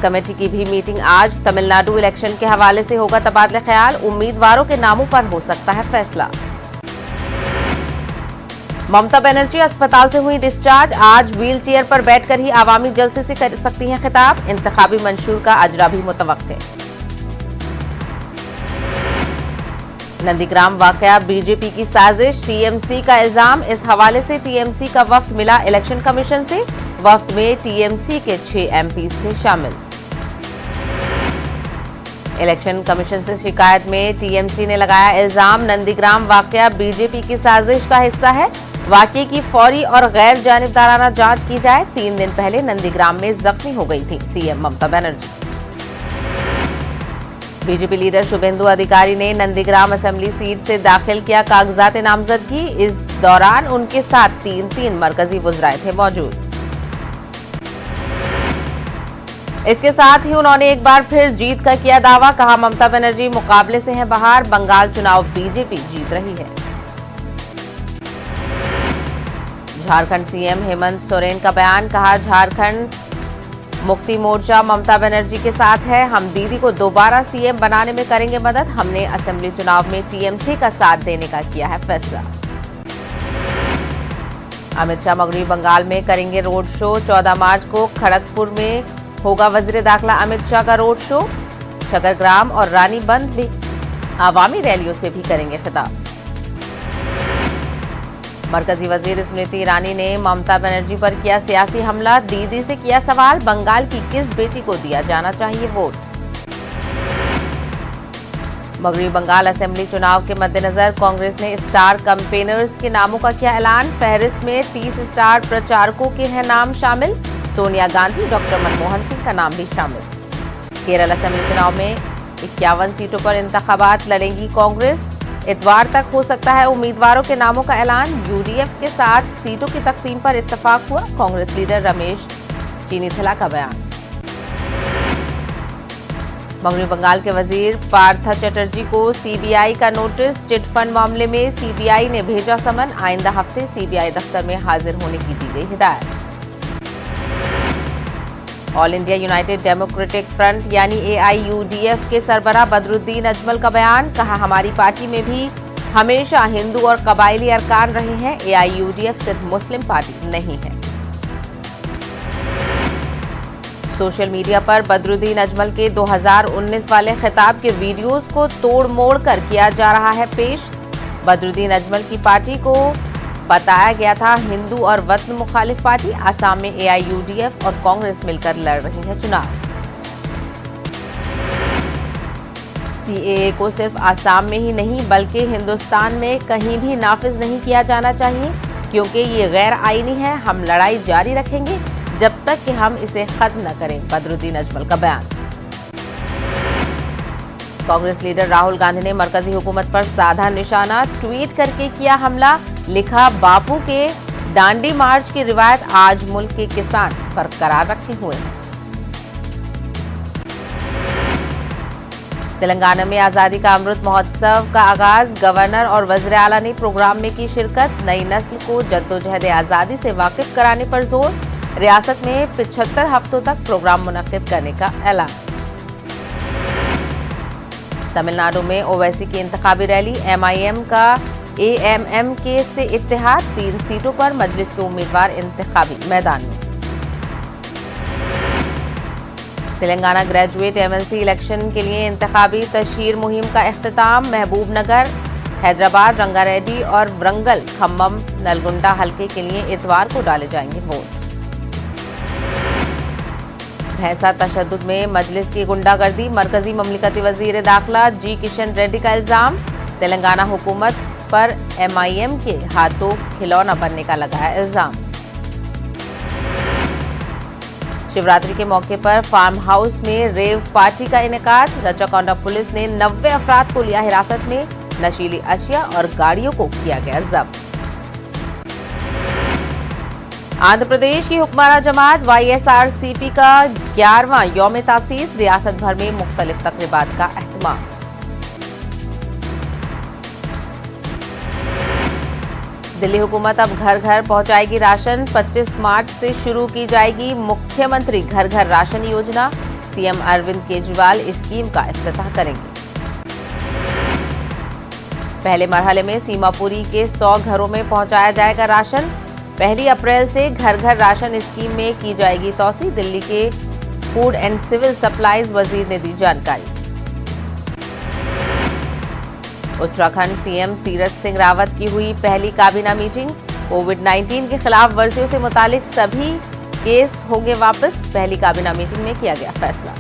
Committee की भी meeting आज। तमिलनाडु इलेक्शन के हवाले से होगा तबादला ख्याल, उम्मीदवारों के नामों पर हो सकता है फैसला। ममता बनर्जी अस्पताल से हुई डिस्चार्ज, आज व्हील चेयर पर बैठकर ही आवामी जलसे से कर सकती हैं खिताब। इंतखाबी मंशूर का अजरा भी मुतवक्के। नंदीग्राम वाकया बीजेपी की साजिश, टीएमसी का इल्जाम। इस हवाले से टीएमसी का वफ्द मिला इलेक्शन कमीशन से। वफ्द में टीएमसी के 6 एमपीज थे शामिल। इलेक्शन कमीशन से शिकायत में टीएमसी ने लगाया इल्जाम, नंदीग्राम वाकया बीजेपी की साजिश का हिस्सा है। वाकये की फौरी और गैर जानिबदाराना जांच की जाए। 3 दिन पहले नंदीग्राम में जख्मी हो गई थी CM Mamata Banerjee. BJP leader Suvendu अधिकारी ने नंदीग्राम असेंबली सीट से दाखिल किया कागजात नामजदगी। इस दौरान उनके साथ 3 मरकजी वुज़राए थे मौजूद। इसके साथ ही उन्होंने एक बार फिर जीत का किया दावा, कहा ममता बनर्जी मुकाबले से हैं बाहर, बंगाल चुनाव बीजेपी जीत रही है। झारखंड सीएम हेमंत सोरेन का बयान, कहा झारखंड मुक्ति मोर्चा ममता बनर्जी के साथ है, हम दीदी को दोबारा सीएम बनाने में करेंगे मदद। हमने असेंबली चुनाव में टीएमसी का साथ देने का किया है फैसला। अमित शाह मगरबी बंगाल में करेंगे रोड शो। 14 मार्च को खड़गपुर में होगा वजीर दाखिला अमित शाह का रोड शो। शकरग्राम और रानीबंद भी आवामी रैलियों से भी करेंगे खिताब। मरकजी वजीर स्मृति ईरानी ने ममता बनर्जी पर किया सियासी हमला, दीदी से किया सवाल, बंगाल की किस बेटी को दिया जाना चाहिए वोट। मगरबी बंगाल असेंबली चुनाव के मद्देनजर कांग्रेस ने स्टार कैंपेनर्स के नामों का किया ऐलान। फहरिस्त में 30 स्टार प्रचारकों के हैं नाम शामिल। सोनिया गांधी, डॉक्टर मनमोहन सिंह का नाम भी शामिल। केरल असेंबली चुनाव में 51 सीटों पर इंतखाबात लड़ेगी कांग्रेस। इतवार तक हो सकता है उम्मीदवारों के नामों का ऐलान। यूडीएफ के साथ सीटों की तकसीम पर इत्तेफाक हुआ। कांग्रेस लीडर रमेश चीनीथिला का बयान। मगरबी बंगाल के वजीर पार्थ चटर्जी को सीबीआई का नोटिस, चिटफंड मामले में सीबीआई ने भेजा समन। आइंदा हफ्ते सीबीआई दफ्तर में हाजिर होने की दी गई हिदायत। All India United democratic front यानी एआईयूडीएफ के सरबराह बदरुद्दीन अजमल का बयान, कहा हमारी पार्टी में भी हमेशा हिंदू और कबायली अरकान रहे हैं। एआईयूडीएफ सिर्फ मुस्लिम पार्टी नहीं है। सोशल मीडिया पर बदरुद्दीन अजमल के 2019 वाले खिताब के वीडियोस को तोड़ मोड़ कर किया जा रहा है पेश। बदरुद्दीन अजमल की पार्टी को बताया गया था हिंदू और वतन मुखालिफ पार्टी। आसाम में एआईयूडीएफ और कांग्रेस मिलकर लड़ रही है चुनाव। सीएए को सिर्फ आसाम में ही नहीं बल्कि हिंदुस्तान में कहीं भी नाफिज नहीं किया जाना चाहिए, क्योंकि ये गैर आईनी है। हम लड़ाई जारी रखेंगे जब तक कि हम इसे खत्म न करें, बदरुद्दीन अजमल का बयान। कांग्रेस लीडर राहुल गांधी ने मरकजी हुकूमत पर साधा निशाना, ट्वीट करके किया हमला। लिखा, बापू के दांडी मार्च की रिवायत आज मुल्क के किसान बरकरार रखे हुए हैं। तेलंगाना में आजादी का अमृत महोत्सव का आगाज, गवर्नर और वज़ीर आला ने प्रोग्राम में की शिरकत। नई नस्ल को जद्दोजहद आजादी से वाकिफ कराने पर जोर। रियासत में 75 हफ्तों तक प्रोग्राम मुनक्किद करने का ऐलान। तमिलनाडु में ओवैसी की इंतखाबी रैली, एमआईएम का एएमएमके से इत्तेहाद। 3 सीटों पर मजलिस के उम्मीदवार इंतखाबी मैदान में। तेलंगाना ग्रेजुएट एमएलसी इलेक्शन के लिए इंतखाबी तशहीर मुहिम का इख्तिताम। महबूबनगर, हैदराबाद, रंगारेड्डी और वरंगल, खम्मम, नलगुंडा हल्के के लिए इतवार को डाले जाएंगे वोट। भैंसा तशद्दुद में मजलिस की गुंडागर्दी, मरकजी ममलिकती वजीर दाखिला जी किशन रेड्डी का इल्जाम। तेलंगाना हुकूमत पर एमआईएम के हाथों खिलौना बनने का लगाया इल्जाम। शिवरात्रि के मौके पर फार्म हाउस में रेव पार्टी का इनेकाद। रचाकोंडा पुलिस ने 90 अफराद को लिया हिरासत में। नशीली अशिया और गाड़ियों को किया गया जब्त। आंध्र प्रदेश की हुक्मरान जमात वाईएसआरसीपी का 11वां यौम तासीस। रियासत भर में मुख्तलिफ तकरीबात का एहतमाम। दिल्ली हुकूमत अब घर घर पहुंचाएगी राशन। 25 मार्च से शुरू की जाएगी मुख्यमंत्री घर घर राशन योजना। सीएम अरविंद केजरीवाल इस स्कीम का इफ्तिताह करेंगे। पहले मरहले में सीमापुरी के 100 घरों में पहुंचाया जाएगा राशन। 1 अप्रैल से घर घर राशन स्कीम में की जाएगी तौसी। दिल्ली के फूड एंड सिविल सप्लाईज वजीर ने दी जानकारी। उत्तराखंड सीएम तीरथ सिंह रावत की हुई पहली काबीना मीटिंग। कोविड-19 के खिलाफ वर्जियों से मुतालिक सभी केस होंगे वापस। पहली काबीना मीटिंग में किया गया फैसला।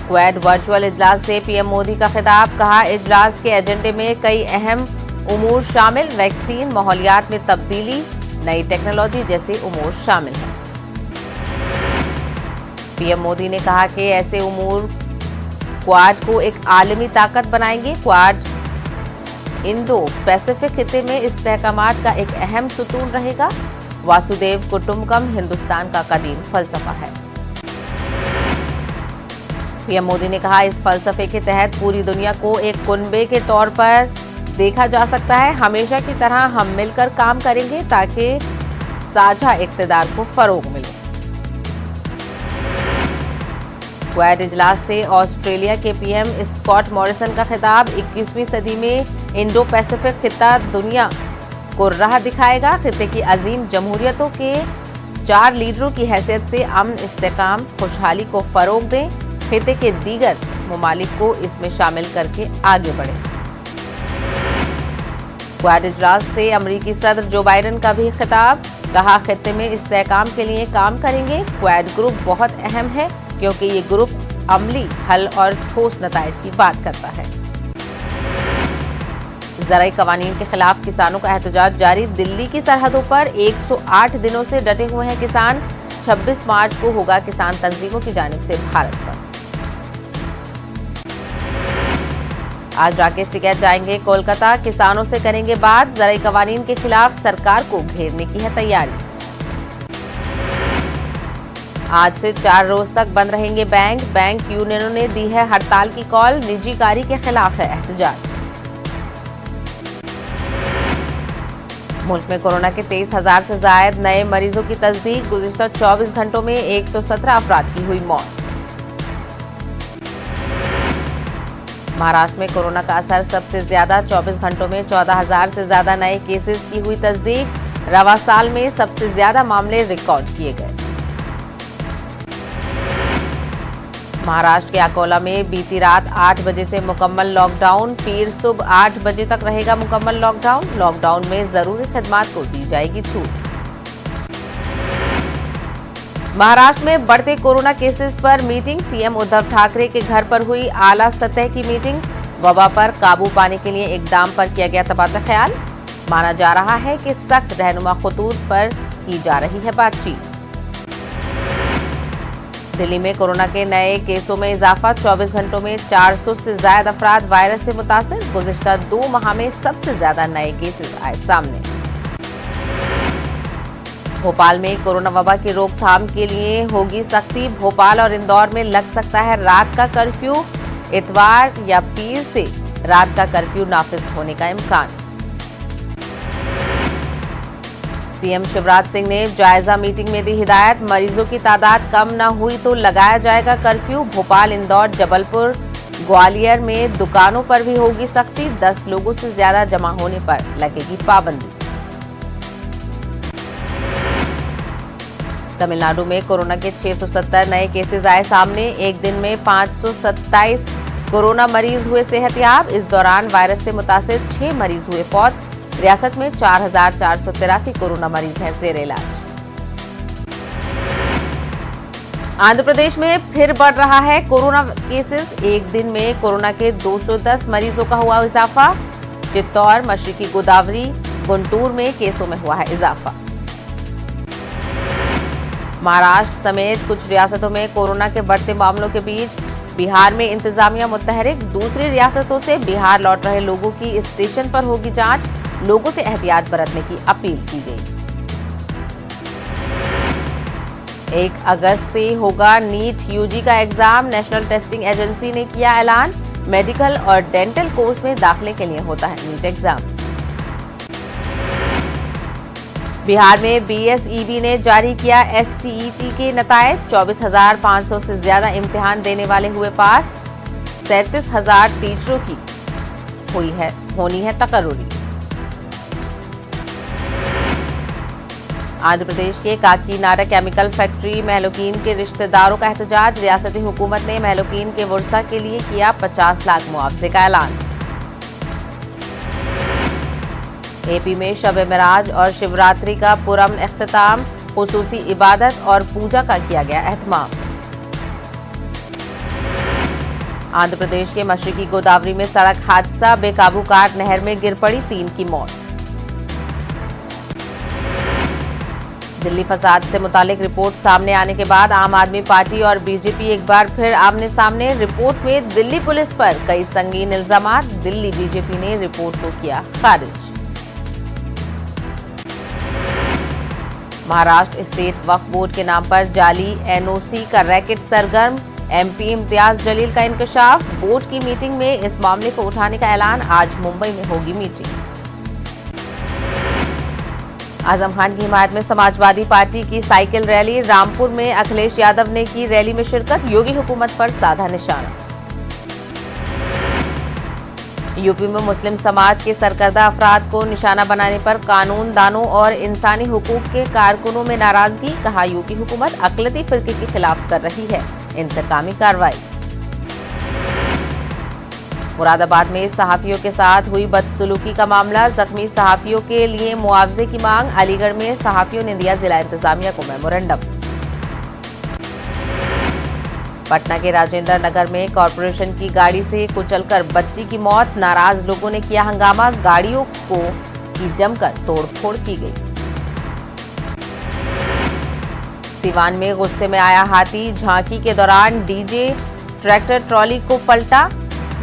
क्वेड वर्चुअल इजलास से पीएम मोदी का खिताब। कहा, इजलास के एजेंडे में कई अहम उमूर शामिल। वैक्सीन, माहौलियात में तब्दीली, नई टेक्नोलॉजी जैसे उमूर शामिल हैं। पीएम मोदी ने कहा कि ऐसे उमूर क्वाड को एक आलमी ताकत बनाएंगे। क्वाड इंडो पैसिफिक खिते में इस्तेहकामात का एक अहम सुतून रहेगा। वासुदेव कुटुंबकम हिंदुस्तान का कदीम फलसफा है। पीएम मोदी ने कहा, इस फलसफे के तहत पूरी दुनिया को एक कुनबे के तौर पर देखा जा सकता है। हमेशा की तरह हम मिलकर काम करेंगे ताकि साझा इक़्तिदार को फरोग मिले। क्वेड इजलास से ऑस्ट्रेलिया के पीएम स्कॉट मॉरिसन का खिताब। 21वीं सदी में इंडो पैसिफिक खिता दुनिया को राह दिखाएगा। खिते की अजीम जमहूरियतों के 4 लीडरों की हैसियत से अमन, इस्तेहकाम, खुशहाली को फरोग दें। खिते के दीगर ममालिक को इसमें शामिल करके आगे बढ़े। क्वाड इजलास से अमरीकी सदर जो बाइडेन का भी खिताब। कहा, खिते में इस्तेहकाम के लिए काम करेंगे। क्वाड ग्रुप बहुत अहम है क्योंकि ये ग्रुप अमली हल और ठोस नताइज की बात करता है। ज़राई कवानीन के खिलाफ किसानों का एहतजाज जारी। दिल्ली की सरहदों पर 108 दिनों से डटे हुए हैं किसान। 26 मार्च को होगा किसान तंजीमों की जानिब से भारत पर। आज राकेश टिकैत जाएंगे कोलकाता। किसानों से करेंगे बात। ज़राई कवानीन के खिलाफ सरकार को घेरने की है तैयारी। आज से 4 रोज तक बंद रहेंगे बैंक। बैंक यूनियनों ने दी है हड़ताल की कॉल। निजीकारी के खिलाफ है एहतजाज। मुल्क में कोरोना के 23,000 से ज्यादा नए मरीजों की तस्दीक। गुज़िश्ता 24 घंटों में 117 अफराद की हुई मौत। महाराष्ट्र में कोरोना का असर सबसे ज्यादा। 24 घंटों में 14,000 से ज्यादा नए केसेस की हुई तस्दीक। रवा साल में सबसे ज्यादा मामले रिकॉर्ड किए गए। महाराष्ट्र के अकोला में बीती रात 8 बजे से मुकम्मल लॉकडाउन। पीर सुबह 8 बजे तक रहेगा मुकम्मल लॉकडाउन। लॉकडाउन में जरूरी खिदमात को दी जाएगी छूट। महाराष्ट्र में बढ़ते कोरोना केसेस पर मीटिंग। सीएम उद्धव ठाकरे के घर पर हुई आला सतह की मीटिंग। वबा पर काबू पाने के लिए इकदाम पर किया गया तबादला ख्याल। माना जा रहा है कि सख्त रहनुमा खतूत पर की जा रही है बातचीत। दिल्ली में कोरोना के नए केसों में इजाफा। 24 घंटों में 400 से ज्यादा अफराद वायरस से मुतासिर। गुज़िश्ता 2 माह में सबसे ज्यादा नए केसेस आए सामने। भोपाल में कोरोना वबा की रोकथाम के लिए होगी सख्ती। भोपाल और इंदौर में लग सकता है रात का कर्फ्यू। इतवार या पीर से रात का कर्फ्यू नाफिज होने का इम्कान। सीएम शिवराज सिंह ने जायजा मीटिंग में दी हिदायत। मरीजों की तादाद कम न हुई तो लगाया जाएगा कर्फ्यू। भोपाल, इंदौर, जबलपुर, ग्वालियर में दुकानों पर भी होगी सख्ती। 10 लोगों से ज्यादा जमा होने पर लगेगी पाबंदी। तमिलनाडु में कोरोना के 670 नए केसेस आए सामने। एक दिन में 527 कोरोना मरीज हुए सेहतयाब। इस दौरान वायरस से मुतासिर 6 मरीज हुए फौत। रियासत में 4,483 कोरोना मरीज हैं जेर इलाज। आंध्र प्रदेश में फिर बढ़ रहा है कोरोना केसेस। एक दिन में कोरोना के 210 मरीजों का हुआ इजाफा। चित्तौड़, मशरकी गोदावरी, गुंटूर में केसों में हुआ है इजाफा। महाराष्ट्र समेत कुछ रियासतों में कोरोना के बढ़ते मामलों के बीच बिहार में इंतजामिया मुतहरिक। दूसरी रियासतों से बिहार लौट रहे लोगों की स्टेशन पर होगी जांच। लोगों से एहतियात बरतने की अपील की गई। 1 अगस्त से होगा नीट यूजी का एग्जाम। नेशनल टेस्टिंग एजेंसी ने किया ऐलान। मेडिकल और डेंटल कोर्स में दाखिले के लिए होता है नीट एग्जाम। बिहार में बीएसईबी ने जारी किया एसटीईटी के नतायज। 24,500 से ज्यादा इम्तिहान देने वाले हुए पास। 37,000 टीचरों की होनी है तकर्रुरी। आंध्र प्रदेश के काकीनाडा केमिकल फैक्ट्री महलुकीन के रिश्तेदारों का एहतजाज। रियासती हुकूमत ने महलुकीन के वर्षा के लिए किया 50 लाख मुआवजे का ऐलान। एपी में शब मिराज और शिवरात्रि का पुरअमन इख्तिताम। खुसूसी इबादत और पूजा का किया गया एहतमाम। आंध्र प्रदेश के मशरकी गोदावरी में सड़क हादसा। बेकाबू कार नहर में गिर पड़ी, 3 की मौत। दिल्ली फसाद से मुतालिक रिपोर्ट सामने आने के बाद आम आदमी पार्टी और बीजेपी एक बार फिर आमने सामने। रिपोर्ट में दिल्ली पुलिस पर कई संगीन इल्जामात। दिल्ली बीजेपी ने रिपोर्ट को किया खारिज। महाराष्ट्र स्टेट वक्फ बोर्ड के नाम पर जाली एनओसी का रैकेट सरगर्म। एमपी इम्तियाज जलील का इंकशाफ। बोर्ड की मीटिंग में इस मामले को उठाने का ऐलान। आज मुंबई में होगी मीटिंग। आजम खान की हिमायत में समाजवादी पार्टी की साइकिल रैली। रामपुर में अखिलेश यादव ने की रैली में शिरकत। योगी हुकूमत पर साधा निशाना। यूपी में मुस्लिम समाज के सरकर्दा अफराद को निशाना बनाने पर कानून दानों और इंसानी हुकूक के कारकुनों में नाराजगी। कहा, यूपी हुकूमत अक़लियती फिरके के खिलाफ कर रही है इंतकामी कार्रवाई। मुरादाबाद में सहाफियों के साथ हुई बदसलूकी का मामला। जख्मी सहाफियों के लिए मुआवजे की मांग। अलीगढ़ में सहाफियों ने दिया जिला इंतजामिया को मेमोरेंडम। पटना के राजेंद्र नगर में कॉरपोरेशन की गाड़ी से कुचलकर बच्ची की मौत। नाराज लोगों ने किया हंगामा। गाड़ियों की जमकर तोड़फोड़ की गई। सीवान में गुस्से में आया हाथी। झांकी के दौरान डीजे ट्रैक्टर ट्रॉली को पलटा।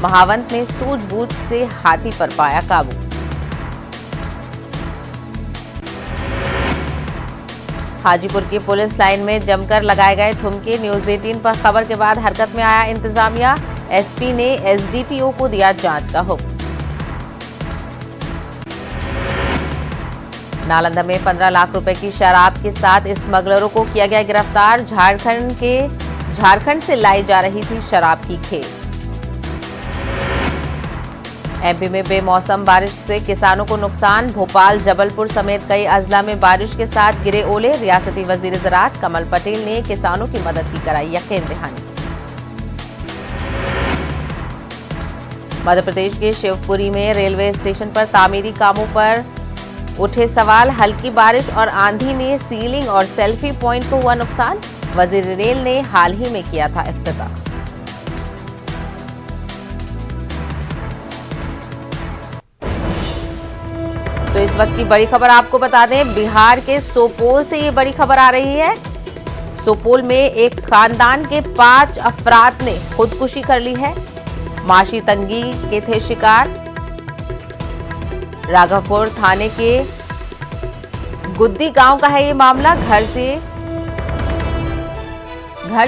महावंत ने सूझबूझ से हाथी पर पाया काबू। हाजीपुर की पुलिस लाइन में जमकर लगाए गए ठुमके। न्यूज 18 पर खबर के बाद हरकत में आया इंतजामिया। एसपी ने एसडीपीओ को दिया जांच का हुक्म। नालंदा में 15 लाख रुपए की शराब के साथ स्मगलरों को किया गया गिरफ्तार। झारखंड से लाई जा रही थी शराब की खेप। एमपी में बेमौसम बारिश से किसानों को नुकसान। भोपाल, जबलपुर समेत कई अजला में बारिश के साथ गिरे ओले। रियासती वजीर ज़राअत कमल पटेल ने किसानों की मदद की कराई यकीन दहानी। मध्य प्रदेश के शिवपुरी में रेलवे स्टेशन पर तामीरी कामों पर उठे सवाल। हल्की बारिश और आंधी में सीलिंग और सेल्फी पॉइंट को हुआ नुकसान। वजीर रेल ने हाल ही में किया था इफ्तिताह। तो इस वक्त की बड़ी खबर आपको बता दें, बिहार के सुपौल से ये बड़ी खबर आ रही है। सुपौल में एक खानदान के 5 अफराद ने खुदकुशी कर ली है। माशी तंगी के थे शिकार। राघवपुर थाने के गुद्दी गांव का है ये मामला। घर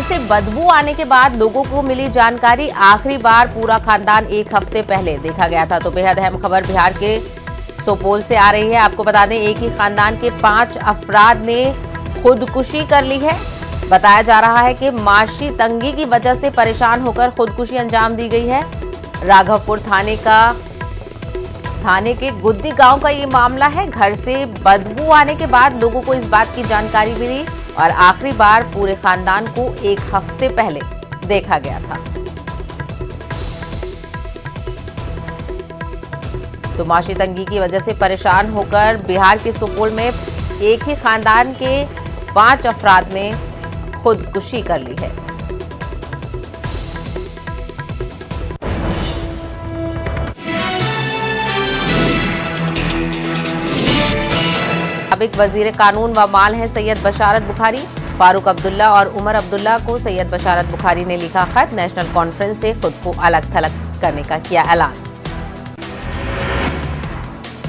से बदबू आने के बाद लोगों को मिली जानकारी। आखिरी बार पूरा खानदान 1 हफ्ते पहले देखा गया था। तो बेहद अहम खबर बिहार के सुपौल से आ रही है। आपको बता दें, एक ही खानदान के 5 अफराद ने खुदकुशी कर ली है। बताया जा रहा है कि माशी तंगी की वजह से परेशान होकर खुदकुशी अंजाम दी गई है। राघवपुर थाने के गुद्दी गांव का ये मामला है। घर से बदबू आने के बाद लोगों को इस बात की जानकारी मिली और आखिरी बार पूरे खानदान को 1 हफ्ते पहले देखा गया था। तो माशी तंगी की वजह से परेशान होकर बिहार के सुपौल में एक ही खानदान के 5 अफराद ने खुदकुशी कर ली है। साबिक वजीर कानून व माल हैं सैयद बशारत बुखारी। फारूक अब्दुल्ला और उमर अब्दुल्ला को सैयद बशारत बुखारी ने लिखा खत। नेशनल कॉन्फ्रेंस से खुद को अलग थलग करने का किया ऐलान।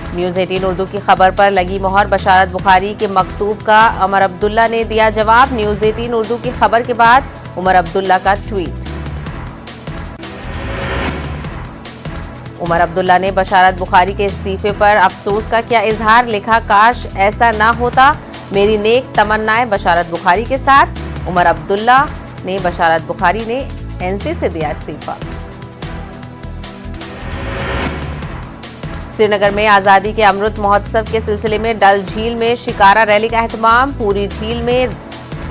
न्यूज 18 उर्दू की खबर पर लगी मोहर। बशारत बुखारी के मकतूब का उमर अब्दुल्ला ने दिया जवाब। न्यूज 18 उर्दू की खबर के बाद उमर अब्दुल्ला का ट्वीट। उमर अब्दुल्ला ने बशारत बुखारी के इस्तीफे पर अफसोस का किया इजहार, लिखा काश ऐसा ना होता, मेरी नेक तमन्नाएं बशारत बुखारी के साथ। उमर अब्दुल्ला ने बशारत बुखारी ने एनसी से दिया इस्तीफा। श्रीनगर में आजादी के अमृत महोत्सव के सिलसिले में डल झील में शिकारा रैली का एहतमाम, पूरी झील में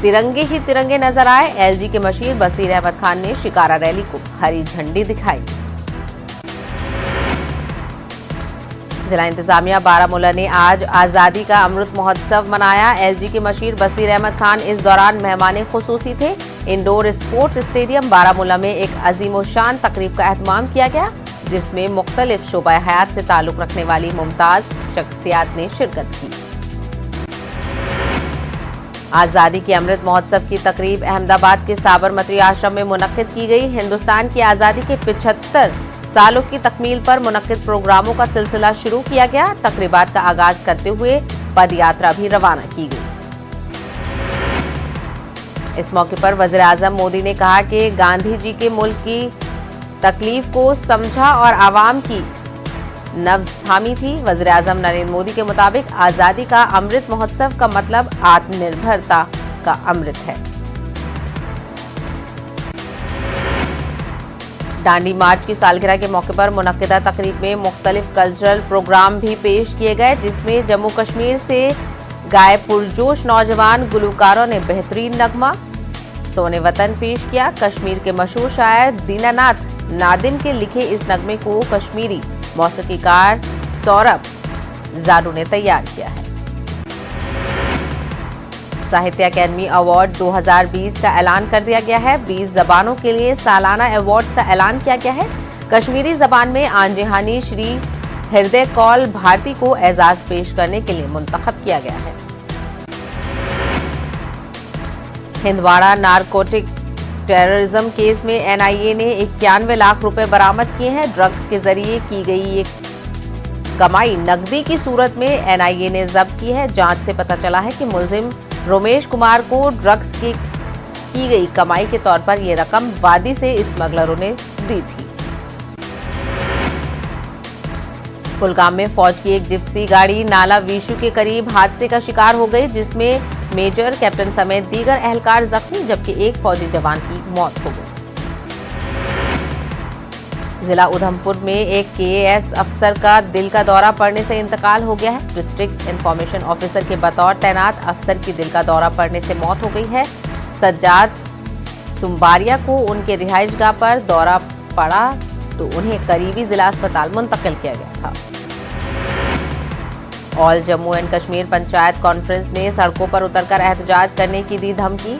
तिरंगे ही तिरंगे नजर आए। एलजी के मशीर बसीर अहमद खान ने शिकारा रैली को हरी झंडी दिखाई। जिला इंतजामिया बारामूला ने आज आजादी का अमृत महोत्सव मनाया। एलजी के मशीर बसीर अहमद खान इस दौरान मेहमान खुसूसी थे। इंडोर स्पोर्ट्स स्टेडियम बारामूला में एक अजीमोशान तकरीब का एहतमाम किया गया, जिसमें मुख्तलिफ शोबा हयात से ताल्लुक रखने वाली मुमताज शख्सियात ने शिरकत की। आजादी के अमृत महोत्सव की तकरीब अहमदाबाद के साबरमती आश्रम में मुनक्किद की गई। हिंदुस्तान की आजादी के 75 सालों की तकमील पर मुनक्किद प्रोग्रामों का सिलसिला शुरू किया गया। तकरीबात का आगाज करते हुए पद यात्रा भी रवाना की गई। इस मौके पर वज़ीर आज़म मोदी ने कहा कि गांधी जी के मुल्क की तकलीफ को समझा और आवाम की नब्ज थामी थी। वज़ीर आज़म नरेंद्र मोदी के मुताबिक आजादी का अमृत महोत्सव का मतलब आत्मनिर्भरता का अमृत है। दांडी मार्च की सालगिरह के मौके पर मुनक्किदा तकरीब में मुख्तलिफ कल्चरल प्रोग्राम भी पेश किए गए, जिसमें जम्मू कश्मीर से गाए पुरजोश नौजवान गुलकारों ने बेहतरीन नगमा सोने वतन पेश किया। कश्मीर के मशहूर शायर दीनानाथ नादिम के लिखे इस नगमे को कश्मीरी मौसीकीकार सौरभ जाडू ने तैयार किया है। साहित्य अकेडमी अवार्ड 2020 का ऐलान कर दिया गया है। 20 जबानों के लिए सालाना अवार्ड्स का ऐलान किया गया है। कश्मीरी जबान में आंजेहानी श्री हृदय कौल भारती को एजाज पेश करने के लिए मुंतखब किया गया है। हिंदवाड़ा नारकोटिक टेररिज्म केस में एनआईए ने 91 लाख रुपए बरामद किए हैं। ड्रग्स के जरिए की गई ये कमाई नकदी की सूरत में एनआईए ने जब्त की है। जांच से पता चला है कि मुलजिम रोमेश कुमार को ड्रग्स की गई कमाई के तौर पर यह रकम वादी से स्मगलरों ने दी थी। कुलगाम में फौज की एक जिप्सी गाड़ी नाला वीशु के करीब हादसे का शिकार हो गई, जिसमें मेजर कैप्टन समेत दीगर एहलकार जख्मी, जबकि एक फौजी जवान की मौत हो गई। जिला उधमपुर में एक केएएस अफसर का दिल का दौरा पड़ने से इंतकाल हो गया है। डिस्ट्रिक्ट इंफॉर्मेशन ऑफिसर के बतौर तैनात अफसर की दिल का दौरा पड़ने से मौत हो गई है। सज्जाद सुम्बारिया को उनके रिहाइशगाह पर दौरा पड़ा तो उन्हें करीबी जिला अस्पताल मुंतकिल किया गया था। All Jammu and Kashmir panchayat conference ने सड़कों पर उतरकर एहतजाज करने की दी धमकी।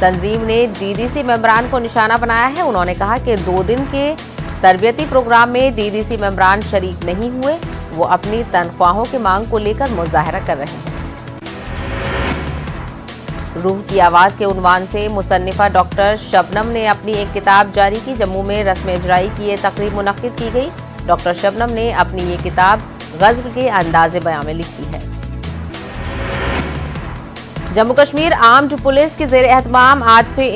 तंजीम ने डीडीसी मेंबरान को निशाना बनाया है। उन्होंने कहा कि 2 दिन के तरबियती प्रोग्राम में डीडीसी मेंबरान शरीक नहीं हुए, वो अपनी तनख्वाहों की मांग को लेकर मुजाहरा कर रहे हैं। रूह की आवाज के उन्वान से मुसन्निफा डॉक्टर शबनम ने अपनी एक किताब जारी की। जम्मू में रस्म इजराई की ये तकरीब मुनक्किद की गई। डॉक्टर शबनम ने अपनी ये किताब गज़ल के अंदाज़े बयां में लिखी है। जम्मू कश्मीर आर्म्ड पुलिस के ज़ेर एहतमाम आज से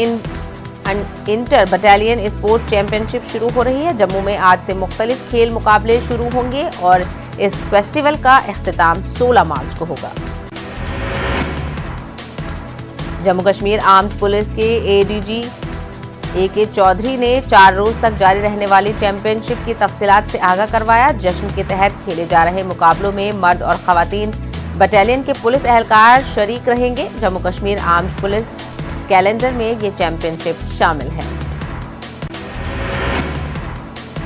इंटर बटालियन स्पोर्ट चैंपियनशिप शुरू हो रही है। जम्मू में आज से मुख्तलिफ खेल मुकाबले शुरू होंगे और इस फेस्टिवल का इख्तिताम 16 मार्च को होगा। जम्मू कश्मीर आर्म्ड पुलिस के एडीजी AK चौधरी ने 4 रोज तक जारी रहने वाली चैंपियनशिप की तफसीलात से आगाह करवाया। जश्न के तहत खेले जा रहे मुकाबलों में मर्द और खवातीन बटालियन के पुलिस एहलकार शरीक रहेंगे। Jammu Kashmir armed police calendar में ये चैंपियनशिप शामिल है।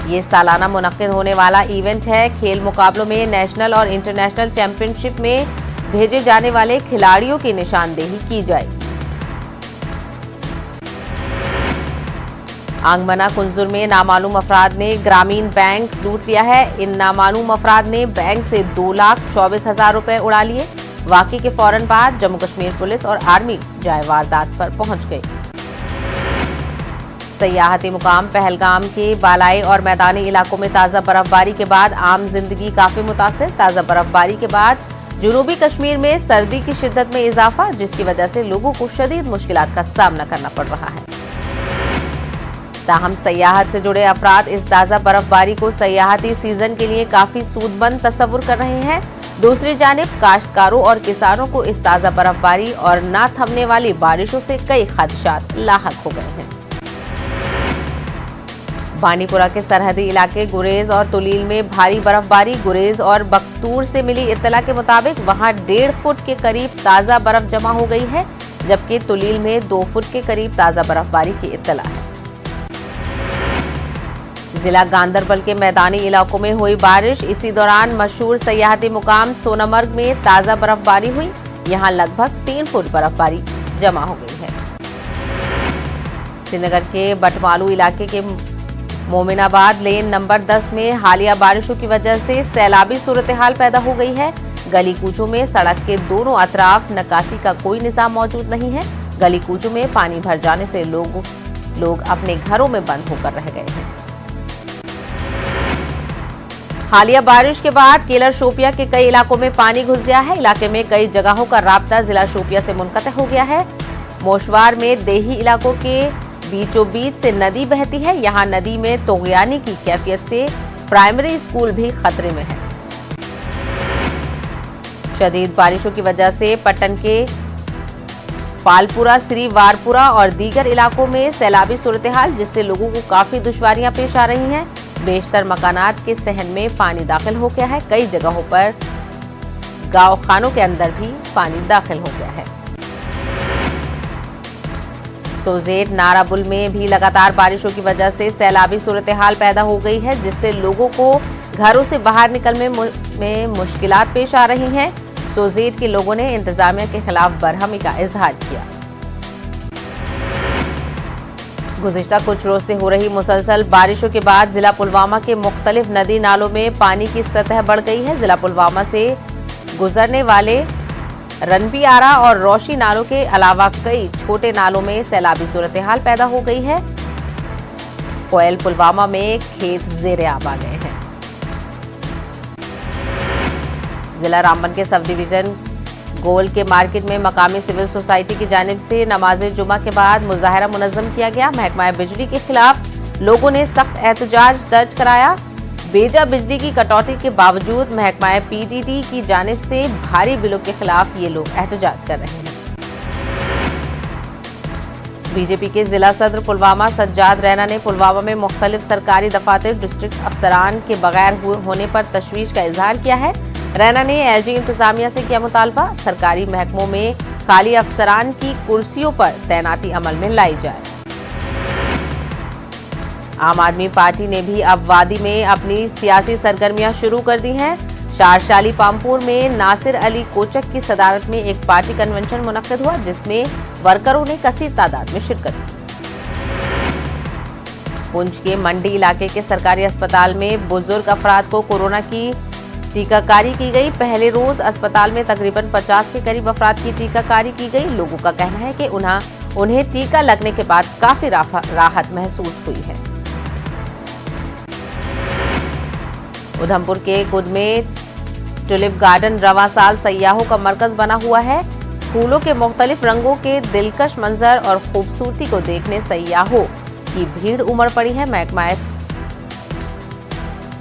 ये सालाना मुनक्किद होने वाला इवेंट है। खेल मुकाबलों में नेशनल और इंटरनेशनल चैंपियनशिप में भेजे जाने वाले खिलाड़ियों की निशानदेही की जाएगी। आंगमना कुंजुर में नामालूम अफराद ने ग्रामीण बैंक लूट लिया है। इन नामालूम अफराद ने बैंक से 2,24,000 रुपए उड़ा लिए। वाक़े के फौरन बाद जम्मू कश्मीर पुलिस और आर्मी जाए वारदात पर पहुंच गई। सयाहती मुकाम पहलगाम के बालाई और मैदानी इलाकों में ताज़ा बर्फबारी के बाद आम जिंदगी काफी मुतासिर। ताज़ा बर्फबारी के बाद जनूबी कश्मीर में सर्दी की शिद्दत में इजाफा, जिसकी वजह से लोगों को शदीद मुश्किलात का सामना करना पड़ रहा है। ताहम सयाहत से जुड़े अफराद इस ताज़ा बर्फबारी को सयाहती सीजन के लिए काफी सूदमंद तस्वुर कर रहे हैं। दूसरी जानिब काश्तकारों और किसानों को इस ताज़ा बर्फबारी और न थमने वाली बारिशों से कई खदशात लाहक हो गए हैं। बानीपुरा के सरहदी इलाके गुरेज और तुलील में भारी बर्फबारी। गुरेज और बख्तूर से मिली इत्तला के मुताबिक वहां 1.5 फुट के करीब ताज़ा बर्फ जमा हो गई है, जबकि तुलील में 2 फुट के करीब ताज़ा बर्फबारी की इत्तला है। जिला गांदरबल के मैदानी इलाकों में हुई बारिश। इसी दौरान मशहूर सयाहती मुकाम सोनमर्ग में ताज़ा बर्फबारी हुई। यहां लगभग 3 फुट बर्फबारी जमा हो गई है। श्रीनगर के बटमालू इलाके के मोमिनाबाद लेन नंबर 10 में हालिया बारिशों की वजह से सैलाबी सूरत हाल पैदा हो गई है। गली कूचों में सड़क के दोनों अतराफ निकासी का कोई निजाम मौजूद नहीं है। गली कूचों में पानी भर जाने से लोग अपने घरों में बंद होकर रह गए हैं। हालिया बारिश के बाद केलर शोपिया के कई इलाकों में पानी घुस गया है। इलाके में कई जगहों का राब्ता जिला शोपिया से मुनक़ते हो गया है। मोशवार में देही इलाकों के बीचों बीच से नदी बहती है। यहां नदी में तोगयानी की कैफियत से प्राइमरी स्कूल भी खतरे में है। शदीद बारिशों की वजह से पट्टन के पालपुरा, श्री वारपुरा और दीगर इलाकों में सैलाबी सूरत-ए-हाल, जिससे लोगों को काफी दुश्वारियां पेश आ रही हैं। बेशतर मकानात के सहन में पानी दाखिल हो गया है। कई जगहों पर गांव खानों के अंदर भी पानी दाखिल हो गया है। सोजेट नाराबुल में भी लगातार बारिशों की वजह से सैलाबी सूरत-ए-हाल पैदा हो गई है, जिससे लोगों को घरों से बाहर निकलने में मुश्किलात पेश आ रही हैं। सोजेट के लोगों ने इंतजामिया के खिलाफ बरहमी का इजहार किया। गुज़िश्ता कुछ रोज से हो रही मुसलसल बारिशों के बाद जिला पुलवामा के मुख्तलिफ नदी नालों में पानी की सतह बढ़ गई है। जिला पुलवामा से गुजरने वाले रनबीआरा और रोशी नालों के अलावा कई छोटे नालों में सैलाबी सूरत-ए-हाल पैदा हो गई है। कोयल पुलवामा में खेत ज़ेर-ए-आब आ गए हैं। जिला रामबन के सब डिवीजन गोल के मार्केट में मकामी सिविल सोसाइटी की जानिब से नमाज़े जुमा के बाद मुजाहरा मुनज़्ज़म किया गया। महकमा बिजली के खिलाफ लोगों ने सख्त एहतजाज दर्ज कराया। बेजा बिजली की कटौती के बावजूद महकमा पीटीटी की जानिब से भारी बिलों के खिलाफ ये लोग एहतजाज कर रहे हैं। बीजेपी के जिला सदर पुलवामा सज्जाद रैना ने पुलवामा में मुख्तलिफ सरकारी दफातर डिस्ट्रिक्ट अफसरान के बगैर होने पर तशवीश का इजहार किया है। रैना ने एलजी इंतजामिया से किया मुतालबा, सरकारी महकमों में खाली अफसरान की कुर्सियों पर तैनाती अमल में लाई जाए। आम आदमी पार्टी ने भी अब वादी में अपनी सियासी सरगर्मियां शुरू कर दी हैं। शारशाली पामपुर में नासिर अली कोचक की सदारत में एक पार्टी कन्वेंशन मुनक्किद हुआ, जिसमें वर्करों ने कसीर तादाद में शिरकत की। पुंछ के मंडी इलाके के सरकारी अस्पताल में बुजुर्ग अफराद को कोरोना की टीकाकारी की गई। पहले रोज अस्पताल में तकरीबन 50 के करीब अफराद की टीकाकारी की गई। लोगों का कहना है कि उन्हें टीका लगने के बाद काफी राहत महसूस हुई है। उधमपुर के कुद में टुलिप गार्डन रवां साल सयाहों का मरकज बना हुआ है। फूलों के मुख्तलिफ रंगों के दिलकश मंजर और खूबसूरती को देखने सयाहों की भीड़ उमड़ पड़ी है। महकमा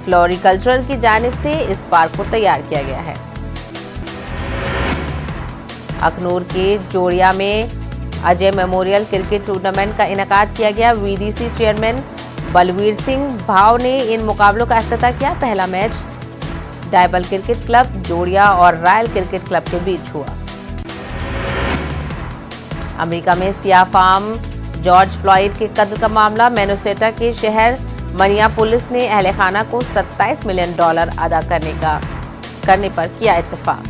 फ्लोरिकल्चर की जानिब से इस पार्क को तैयार किया गया है। अखनूर के जोड़िया में अजय मेमोरियल क्रिकेट टूर्नामेंट का इनेकाद किया गया। वीडीसी चेयरमैन बलवीर सिंह भाव ने इन मुकाबलों का इफ्तिताह किया। पहला मैच डायबल क्रिकेट क्लब जोड़िया और रॉयल क्रिकेट क्लब के बीच हुआ। अमेरिका में सियाह फार्म जॉर्ज फ्लॉयड के कत्ल का मामला। मिनेसोटा के शहर मिनियापोलिस ने अहले खाना को $27 मिलियन अदा करने पर किया इत्तेफाक।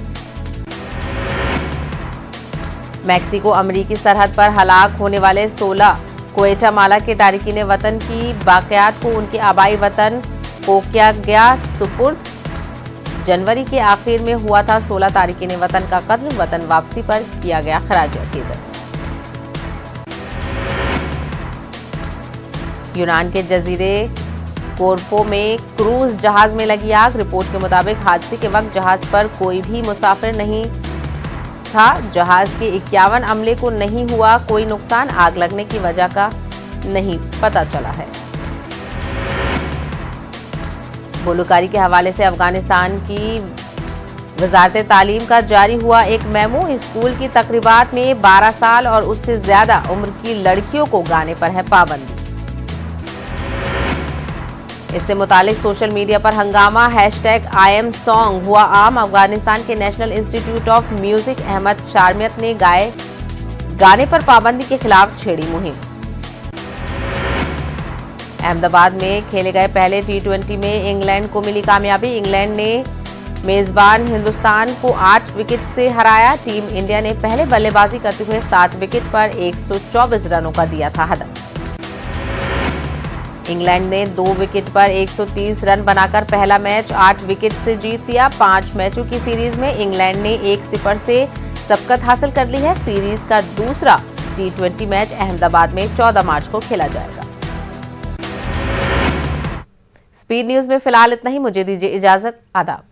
मैक्सिको अमरीकी सरहद पर हलाक होने वाले 16 क्वेटामाला के तारिकीन वतन की बाक़ियात को उनके आबाई वतन को किया गया सुपुर्द। जनवरी के आखिर में हुआ था 16 तारिकीन वतन का कत्ल। वतन वापसी पर किया गया खराज अकीदत। यूनान के जजीरे कोर्फो में क्रूज जहाज में लगी आग। रिपोर्ट के मुताबिक हादसे के वक्त जहाज पर कोई भी मुसाफिर नहीं था। जहाज के 51 अमले को नहीं हुआ कोई नुकसान। आग लगने की वजह का नहीं पता चला है। गोलूकारी के हवाले से अफगानिस्तान की वजारत तालीम का जारी हुआ एक मेमो। स्कूल की तकरीबात में 12 साल और उससे ज्यादा उम्र की लड़कियों को गाने पर है पाबंदी। इससे मुतालिक सोशल मीडिया पर हंगामा। #IamSong हुआ आम। अफगानिस्तान के national institute of music Ahmad शारमियत ने गाने पर पाबंदी के खिलाफ छेड़ी मुहिम। अहमदाबाद में खेले गए पहले T20 में इंग्लैंड को मिली कामयाबी। इंग्लैंड ने मेजबान हिंदुस्तान को 8 विकेट से हराया। टीम इंडिया ने पहले बल्लेबाजी करते हुए 7 विकेट पर 124 रनों का दिया था हदफ। इंग्लैंड ने 2 विकेट पर 130 रन बनाकर पहला मैच 8 विकेट से जीत लिया। 5 मैचों की सीरीज में इंग्लैंड ने 1-0 से सबकत हासिल कर ली है। सीरीज का दूसरा T20 मैच अहमदाबाद में 14 मार्च को खेला जाएगा। स्पीड न्यूज में फिलहाल इतना ही। मुझे दीजिए इजाजत। आदाब।